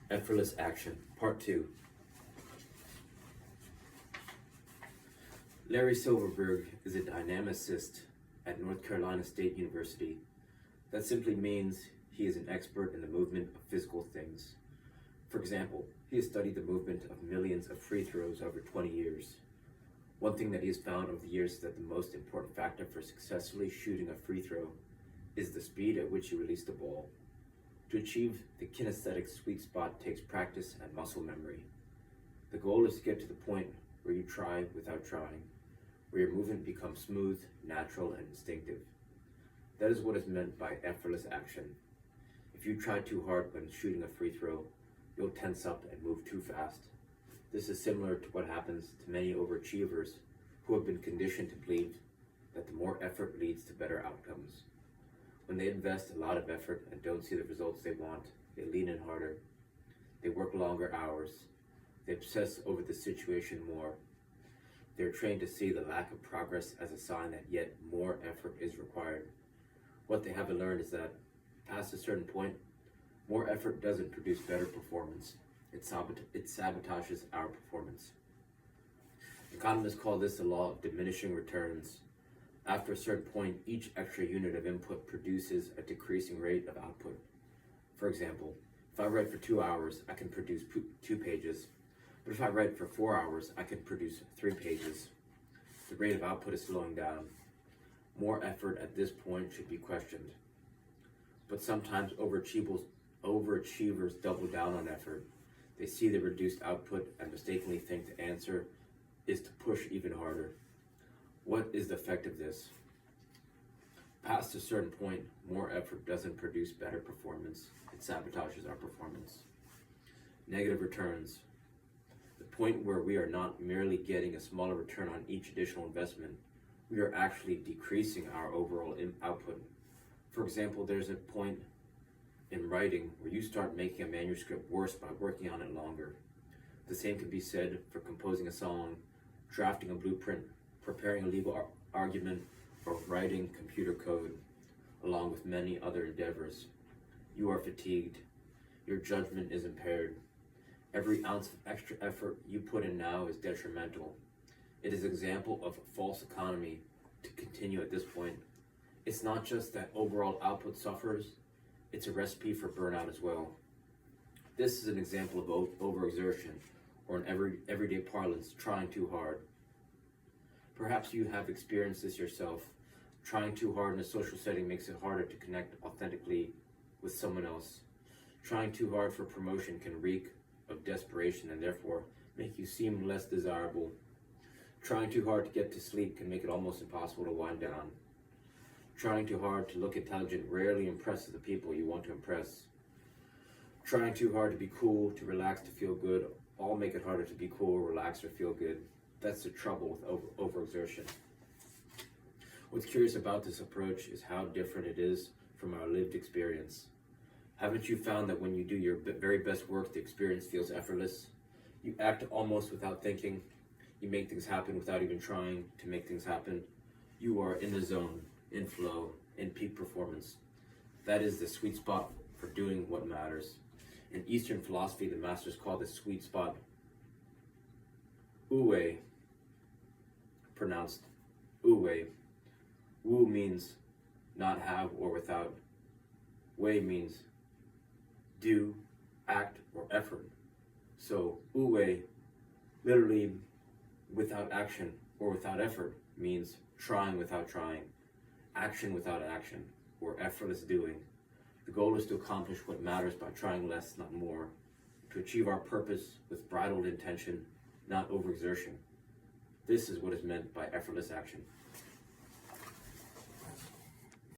Effortless Action, Part 2. Larry Silverberg is a dynamicist at North Carolina State University. That simply means he is an expert in the movement of physical things. For example, he has studied the movement of millions of free throws over 20 years. One thing that he has found over the years is that the most important factor for successfully shooting a free throw is the speed at which you release the ball. To achieve the kinesthetic sweet spot takes practice and muscle memory. The goal is to get to the point where you try without trying, where your movement becomes smooth, natural, and instinctive. That is what is meant by effortless action. If you try too hard when shooting a free throw, you'll tense up and move too fast. This is similar to what happens to many overachievers who have been conditioned to believe that the more effort leads to better outcomes. When they invest a lot of effort and don't see the results they want, they lean in harder. They work longer hours. They obsess over the situation more. They're trained to see the lack of progress as a sign that yet more effort is required. What they haven't learned is that, past a certain point, more effort doesn't produce better performance. It sabotages our performance. Economists call this the law of diminishing returns. After a certain point, each extra unit of input produces a decreasing rate of output. For example, if I write for 2 hours, I can produce 2 pages. But if I write for 4 hours, I can produce 3 pages. The rate of output is slowing down. More effort at this point should be questioned. But sometimes overachievers double down on effort. They see the reduced output and mistakenly think the answer is to push even harder. What is the effect of this? Past a certain point, more effort doesn't produce better performance. It sabotages our performance. Negative returns. The point where we are not merely getting a smaller return on each additional investment, we are actually decreasing our overall output. For example, there's a point in writing where you start making a manuscript worse by working on it longer. The same can be said for composing a song, drafting a blueprint, preparing a legal argument, or writing computer code, along with many other endeavors. You are fatigued. Your judgment is impaired. Every ounce of extra effort you put in now is detrimental. It is an example of a false economy to continue at this point. It's not just that overall output suffers, it's a recipe for burnout as well. This is an example of overexertion, or in everyday parlance, trying too hard. Perhaps you have experienced this yourself. Trying too hard in a social setting makes it harder to connect authentically with someone else. Trying too hard for promotion can reek of desperation and therefore make you seem less desirable. Trying too hard to get to sleep can make it almost impossible to wind down. Trying too hard to look intelligent rarely impresses the people you want to impress. Trying too hard to be cool, to relax, to feel good, all make it harder to be cool, relax, or feel good. That's the trouble with overexertion. What's curious about this approach is how different it is from our lived experience. Haven't you found that when you do your very best work, the experience feels effortless? You act almost without thinking. You make things happen without even trying to make things happen. You are in the zone, in flow, in peak performance. That is the sweet spot for doing what matters. In Eastern philosophy, the masters call this sweet spot Wu, pronounced Wu. Wu means not have or without. Wei means do, act, or effort. So Wu, literally without action or without effort, means trying without trying, action without action, or effortless doing. The goal is to accomplish what matters by trying less, not more, to achieve our purpose with bridled intention, not overexertion. This is what is meant by effortless action.